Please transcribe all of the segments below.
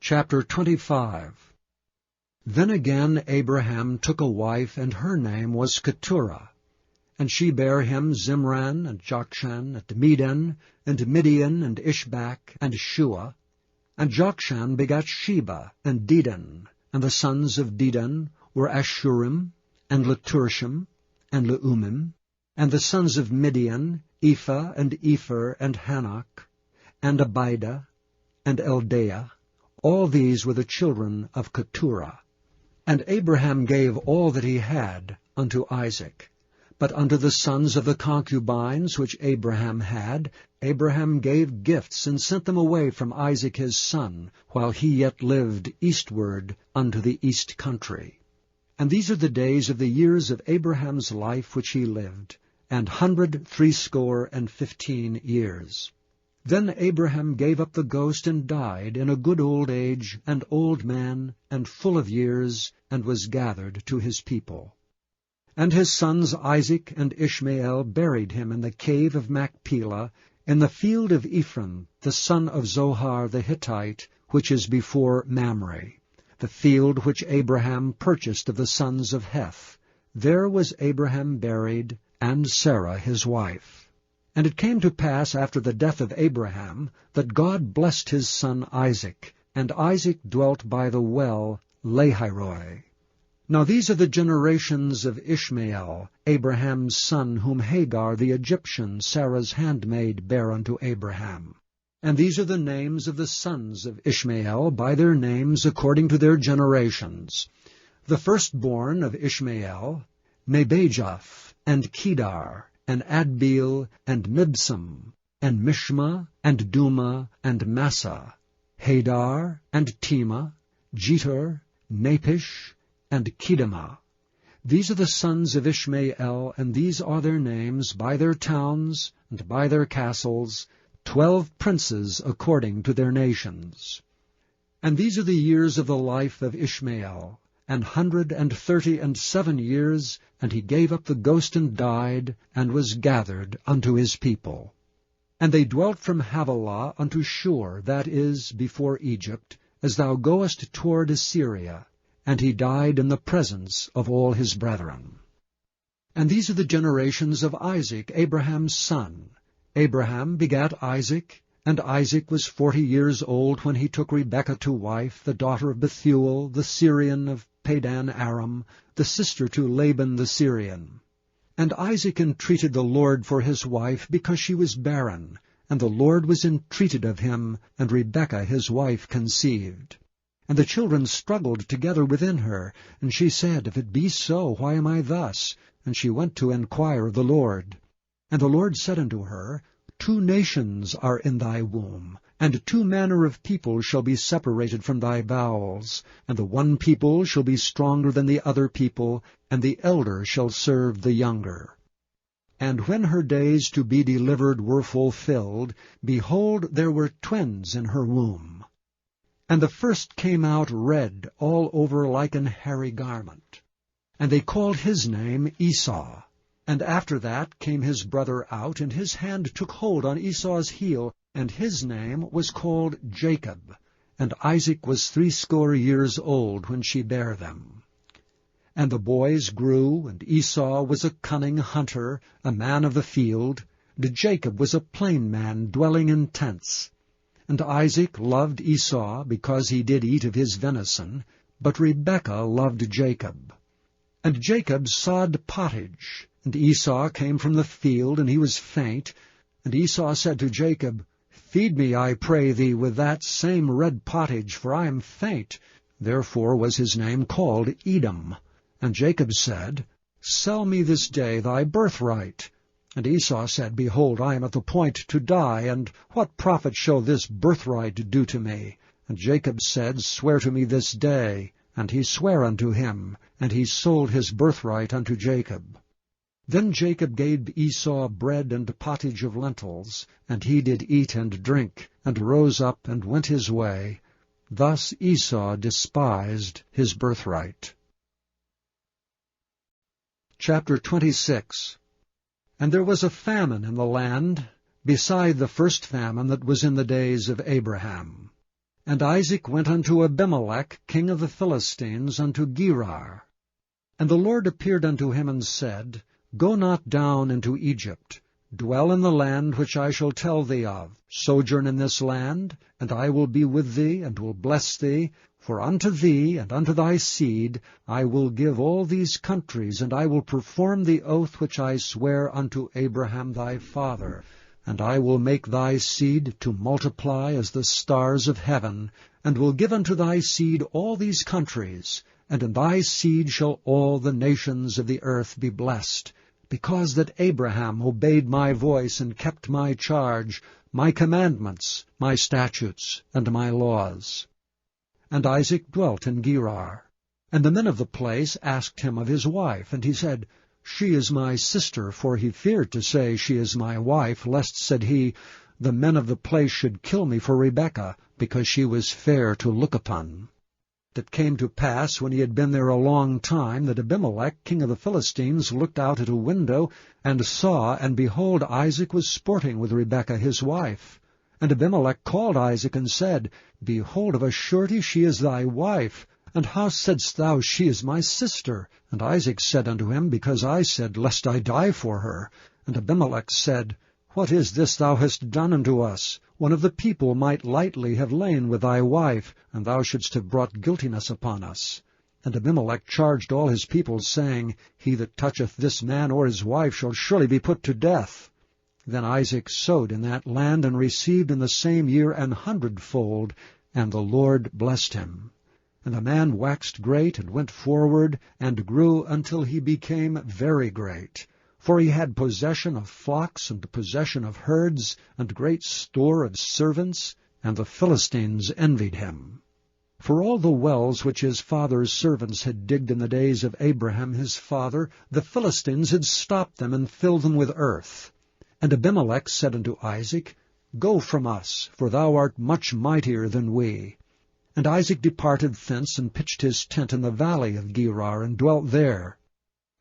Chapter 25. Then again Abraham took a wife, and her name was Keturah. And she bare him Zimran, and Jokshan, and Medan, and Midian, and Ishbak, and Shua. And Jokshan begat Sheba, and Dedan. And the sons of Dedan were Ashurim, and Leturshim, and Leumim. And the sons of Midian, Ephah, and Epher, and Hanok, and Abidah, and Eldaah. All these were the children of Keturah. And Abraham gave all that he had unto Isaac. But unto the sons of the concubines which Abraham had, Abraham gave gifts, and sent them away from Isaac his son, while he yet lived eastward unto the east country. And these are the days of the years of Abraham's life which he lived, 160 years. Then Abraham gave up the ghost, and died in a good old age, and old man, and full of years, and was gathered to his people. And his sons Isaac and Ishmael buried him in the cave of Machpelah, in the field of Ephron, the son of Zohar the Hittite, which is before Mamre, the field which Abraham purchased of the sons of Heth. There was Abraham buried, and Sarah his wife. And it came to pass after the death of Abraham, that God blessed his son Isaac, and Isaac dwelt by the well Lahairoi. Now these are the generations of Ishmael, Abraham's son, whom Hagar the Egyptian, Sarah's handmaid, bare unto Abraham. And these are the names of the sons of Ishmael, by their names according to their generations. The firstborn of Ishmael, Nebajoth, and Kedar, and Adbeel, and Mibsam, and Mishma, and Duma, and Massa, Hadar, and Tema, Jeter, Napish, and Kedemah. These are the sons of Ishmael, and these are their names, by their towns, and by their castles, 12 princes according to their nations. And these are the years of the life of Ishmael, 137 years, and he gave up the ghost and died, and was gathered unto his people. And they dwelt from Havilah unto Shur, that is, before Egypt, as thou goest toward Assyria, and he died in the presence of all his brethren. And these are the generations of Isaac, Abraham's son. Abraham begat Isaac, and Isaac was 40 years old when he took Rebekah to wife, the daughter of Bethuel, the Syrian of Padan Aram, the sister to Laban the Syrian. And Isaac entreated the Lord for his wife, because she was barren, and the Lord was entreated of him, and Rebekah his wife conceived. And the children struggled together within her, and she said, If it be so, why am I thus? And she went to enquire of the Lord. And the Lord said unto her, 2 nations are in thy womb, and 2 manner of people shall be separated from thy bowels, and the one people shall be stronger than the other people, and the elder shall serve the younger. And when her days to be delivered were fulfilled, behold, there were twins in her womb. And the first came out red all over like an hairy garment. And they called his name Esau. And after that came his brother out, and his hand took hold on Esau's heel, and his name was called Jacob. And Isaac was 80 years old when she bare them. And the boys grew, and Esau was a cunning hunter, a man of the field, and Jacob was a plain man, dwelling in tents. And Isaac loved Esau, because he did eat of his venison, but Rebekah loved Jacob. And Jacob sawed pottage, and Esau came from the field, and he was faint. And Esau said to Jacob, Feed me, I pray thee, with that same red pottage, for I am faint. Therefore was his name called Edom. And Jacob said, Sell me this day thy birthright. And Esau said, Behold, I am at the point to die, and what profit shall this birthright do to me? And Jacob said, Swear to me this day. And he sware unto him, and he sold his birthright unto Jacob. Then Jacob gave Esau bread and pottage of lentils, and he did eat and drink, and rose up and went his way. Thus Esau despised his birthright. Chapter 26. And there was a famine in the land, beside the first famine that was in the days of Abraham. And Isaac went unto Abimelech king of the Philistines unto Gerar. And the Lord appeared unto him and said, Go not down into Egypt. Dwell in the land which I shall tell thee of. Sojourn in this land, and I will be with thee, and will bless thee. For unto thee and unto thy seed I will give all these countries, and I will perform the oath which I swear unto Abraham thy father. And I will make thy seed to multiply as the stars of heaven, and will give unto thy seed all these countries, and in thy seed shall all the nations of the earth be blessed, because that Abraham obeyed my voice and kept my charge, my commandments, my statutes, and my laws. And Isaac dwelt in Gerar. And the men of the place asked him of his wife, and he said, She is my sister, for he feared to say, She is my wife, lest, said he, the men of the place should kill me for Rebekah, because she was fair to look upon. It came to pass, when he had been there a long time, that Abimelech king of the Philistines looked out at a window, and saw, and behold, Isaac was sporting with Rebekah his wife. And Abimelech called Isaac, and said, Behold, of a surety she is thy wife. And how saidst thou, She is my sister? And Isaac said unto him, Because I said, Lest I die for her. And Abimelech said, What is this thou hast done unto us? One of the people might lightly have lain with thy wife, and thou shouldst have brought guiltiness upon us. And Abimelech charged all his people, saying, He that toucheth this man or his wife shall surely be put to death. Then Isaac sowed in that land, and received in the same year 100-fold, and the Lord blessed him. And the man waxed great, and went forward, and grew until he became very great. For he had possession of flocks, and possession of herds, and great store of servants, and the Philistines envied him. For all the wells which his father's servants had digged in the days of Abraham his father, the Philistines had stopped them, and filled them with earth. And Abimelech said unto Isaac, Go from us, for thou art much mightier than we. And Isaac departed thence, and pitched his tent in the valley of Gerar, and dwelt there.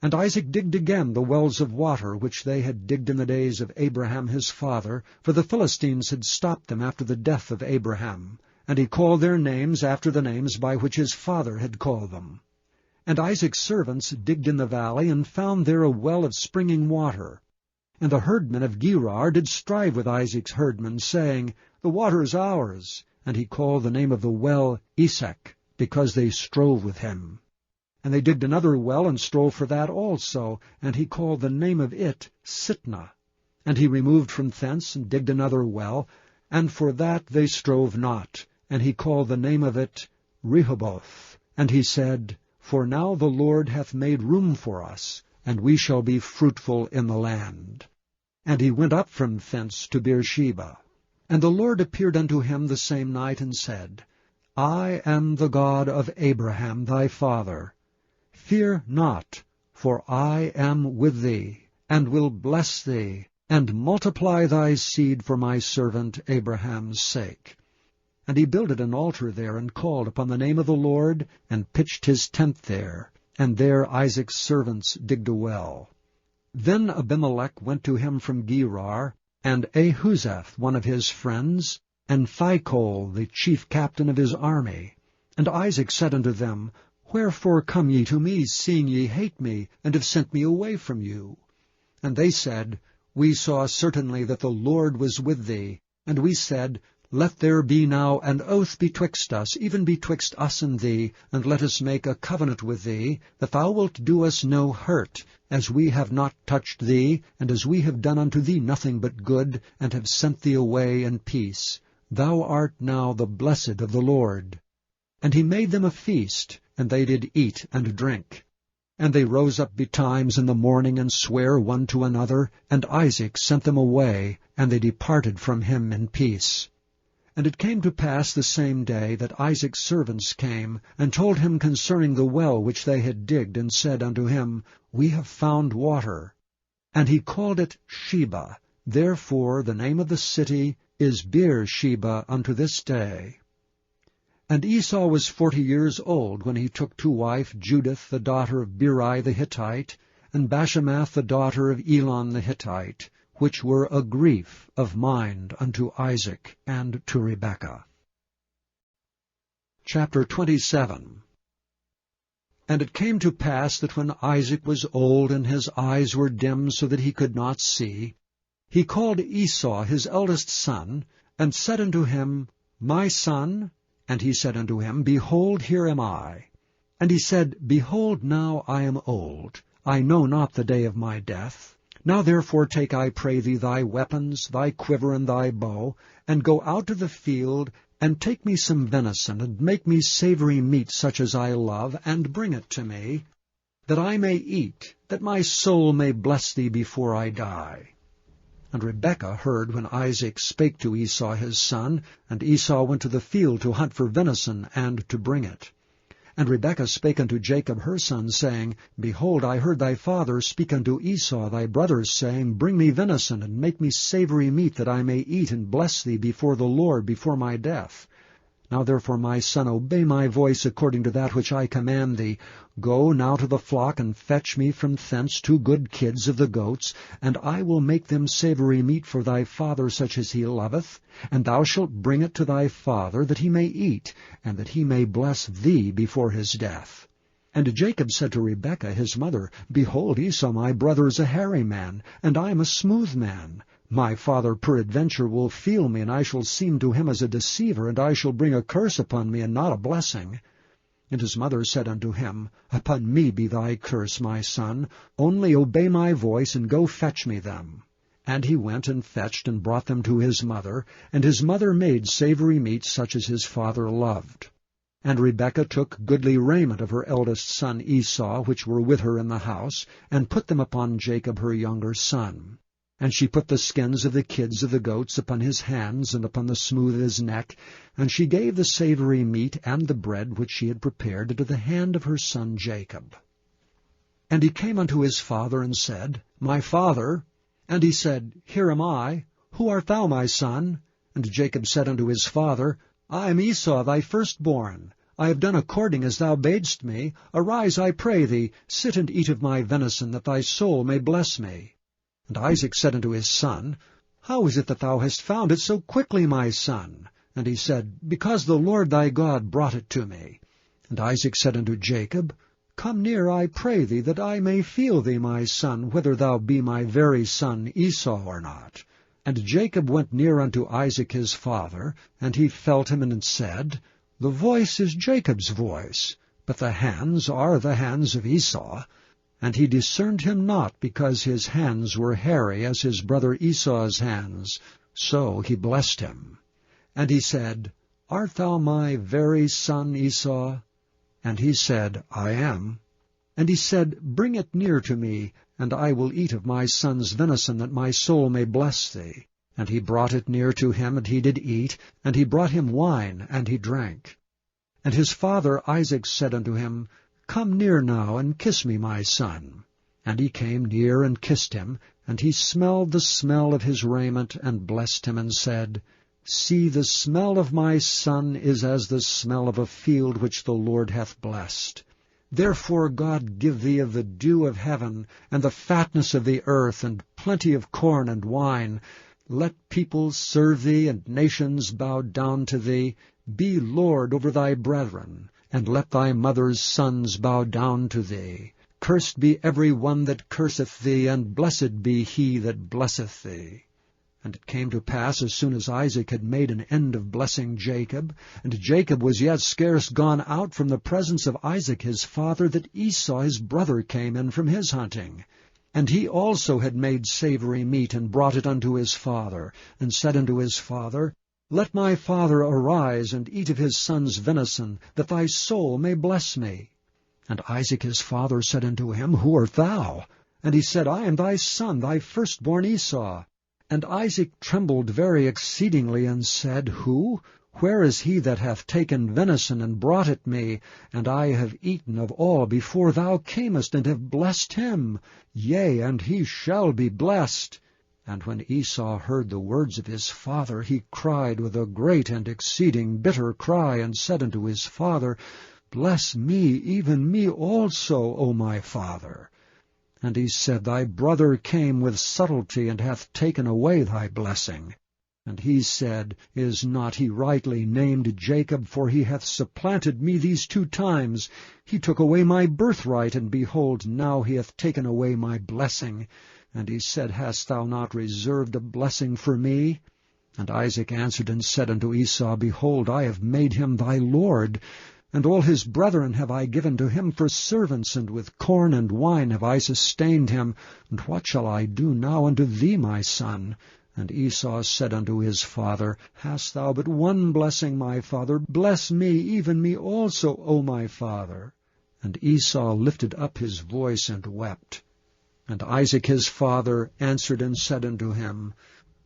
And Isaac digged again the wells of water, which they had digged in the days of Abraham his father, for the Philistines had stopped them after the death of Abraham. And he called their names after the names by which his father had called them. And Isaac's servants digged in the valley, and found there a well of springing water. And the herdmen of Gerar did strive with Isaac's herdmen, saying, The water is ours. And he called the name of the well Esau, because they strove with him. And they digged another well, and strove for that also, and he called the name of it Sitnah. And he removed from thence, and digged another well, and for that they strove not, and he called the name of it Rehoboth. And he said, For now the Lord hath made room for us, and we shall be fruitful in the land. And he went up from thence to Beersheba. And the Lord appeared unto him the same night, and said, I am the God of Abraham thy father. Fear not, for I am with thee, and will bless thee, and multiply thy seed for my servant Abraham's sake. And he builded an altar there, and called upon the name of the Lord, and pitched his tent there. And there Isaac's servants digged a well. Then Abimelech went to him from Gerar, and Ahuzzath one of his friends, and Phicol the chief captain of his army. And Isaac said unto them, Wherefore come ye to me, seeing ye hate me, and have sent me away from you? And they said, We saw certainly that the Lord was with thee. And we said, Let there be now an oath betwixt us, even betwixt us and thee, and let us make a covenant with thee, that thou wilt do us no hurt, as we have not touched thee, and as we have done unto thee nothing but good, and have sent thee away in peace. Thou art now the blessed of the Lord. And he made them a feast, and they did eat and drink. And they rose up betimes in the morning, and sware one to another, and Isaac sent them away, and they departed from him in peace. And it came to pass the same day that Isaac's servants came, and told him concerning the well which they had digged, and said unto him, We have found water. And he called it Sheba. Therefore the name of the city is Beersheba unto this day. And Esau was 40 years old when he took to wife Judith the daughter of Beeri the Hittite, and Bashemath the daughter of Elon the Hittite, which were a grief of mind unto Isaac and to Rebekah. Chapter 27. And it came to pass that when Isaac was old and his eyes were dim so that he could not see, he called Esau his eldest son, and said unto him, My son? And he said unto him, Behold, here am I. And he said, Behold, now I am old, I know not the day of my death. Now therefore take, I pray thee, thy weapons, thy quiver, and thy bow, and go out to the field, and take me some venison, and make me savory meat such as I love, and bring it to me, that I may eat, that my soul may bless thee before I die. And Rebekah heard when Isaac spake to Esau his son, and Esau went to the field to hunt for venison, and to bring it. And Rebekah spake unto Jacob her son, saying, Behold, I heard thy father speak unto Esau thy brother, saying, Bring me venison, and make me savory meat, that I may eat and bless thee before the Lord before my death. Now therefore, my son, obey my voice according to that which I command thee. Go now to the flock, and fetch me from thence 2 good kids of the goats, and I will make them savory meat for thy father, such as he loveth. And thou shalt bring it to thy father, that he may eat, and that he may bless thee before his death. And Jacob said to Rebekah his mother, Behold, Esau my brother is a hairy man, and I am a smooth man. My father peradventure will feel me, and I shall seem to him as a deceiver, and I shall bring a curse upon me, and not a blessing. And his mother said unto him, Upon me be thy curse, my son. Only obey my voice, and go fetch me them. And he went and fetched, and brought them to his mother, and his mother made savory meat such as his father loved. And Rebekah took goodly raiment of her eldest son Esau, which were with her in the house, and put them upon Jacob her younger son. And she put the skins of the kids of the goats upon his hands, and upon the smooth of his neck, and she gave the savory meat and the bread which she had prepared into the hand of her son Jacob. And he came unto his father, and said, My father. And he said, Here am I. Who art thou, my son? And Jacob said unto his father, I am Esau thy firstborn. I have done according as thou badest me. Arise, I pray thee, sit and eat of my venison, that thy soul may bless me. And Isaac said unto his son, How is it that thou hast found it so quickly, my son? And he said, Because the Lord thy God brought it to me. And Isaac said unto Jacob, Come near, I pray thee, that I may feel thee, my son, whether thou be my very son Esau or not. And Jacob went near unto Isaac his father, and he felt him, and said, The voice is Jacob's voice, but the hands are the hands of Esau. And he discerned him not, because his hands were hairy as his brother Esau's hands. So he blessed him. And he said, Art thou my very son Esau? And he said, I am. And he said, Bring it near to me, and I will eat of my son's venison, that my soul may bless thee. And he brought it near to him, and he did eat, and he brought him wine, and he drank. And his father Isaac said unto him, Come near now, and kiss me, my son. And he came near and kissed him, and he smelled the smell of his raiment, and blessed him, and said, See, the smell of my son is as the smell of a field which the Lord hath blessed. Therefore God give thee of the dew of heaven, and the fatness of the earth, and plenty of corn and wine. Let peoples serve thee, and nations bow down to thee. Be Lord over thy brethren, and let thy mother's sons bow down to thee. Cursed be every one that curseth thee, and blessed be he that blesseth thee. And it came to pass, as soon as Isaac had made an end of blessing Jacob, and Jacob was yet scarce gone out from the presence of Isaac his father, that Esau his brother came in from his hunting. And he also had made savory meat, and brought it unto his father, and said unto his father, Let my father arise, and eat of his son's venison, that thy soul may bless me. And Isaac his father said unto him, Who art thou? And he said, I am thy son, thy firstborn Esau. And Isaac trembled very exceedingly, and said, Who? Where is he that hath taken venison, and brought it me? And I have eaten of all before thou camest, and have blessed him. Yea, and he shall be blessed. And when Esau heard the words of his father, he cried with a great and exceeding bitter cry, and said unto his father, Bless me, even me also, O my father. And he said, Thy brother came with subtlety, and hath taken away thy blessing. And he said, Is not he rightly named Jacob? For he hath supplanted me these 2 times. He took away my birthright, and behold, now he hath taken away my blessing. And he said, Hast thou not reserved a blessing for me? And Isaac answered and said unto Esau, Behold, I have made him thy lord, and all his brethren have I given to him for servants, and with corn and wine have I sustained him. And what shall I do now unto thee, my son? And Esau said unto his father, Hast thou but one blessing, my father? Bless me, even me also, O my father. And Esau lifted up his voice and wept. And Isaac his father answered and said unto him,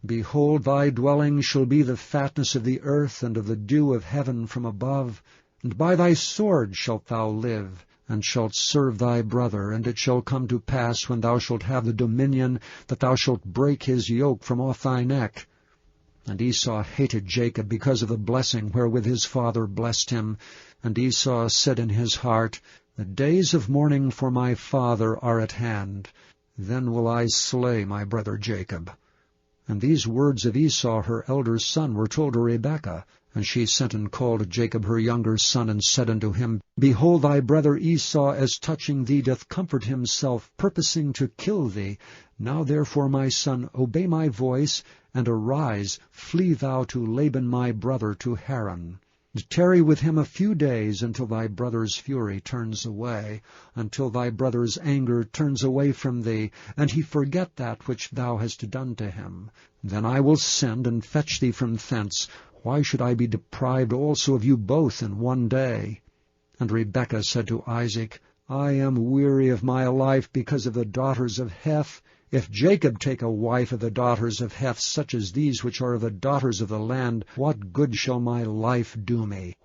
Behold, thy dwelling shall be the fatness of the earth, and of the dew of heaven from above. And by thy sword shalt thou live, and shalt serve thy brother. And it shall come to pass, when thou shalt have the dominion, that thou shalt break his yoke from off thy neck. And Esau hated Jacob because of the blessing wherewith his father blessed him. And Esau said in his heart, The days of mourning for my father are at hand. Then will I slay my brother Jacob. And these words of Esau her elder son were told to Rebekah. And she sent and called Jacob her younger son, and said unto him, Behold, thy brother Esau, as touching thee, doth comfort himself, purposing to kill thee. Now therefore, my son, obey my voice, and arise, flee thou to Laban my brother to Haran. Tarry with him a few days, until thy brother's fury turns away, until thy brother's anger turns away from thee, and he forget that which thou hast done to him. Then I will send and fetch thee from thence. Why should I be deprived also of you both in one day? And Rebekah said to Isaac, I am weary of my life because of the daughters of Heth. If Jacob take a wife of the daughters of Heth, such as these which are the daughters of the land, what good shall my life do me?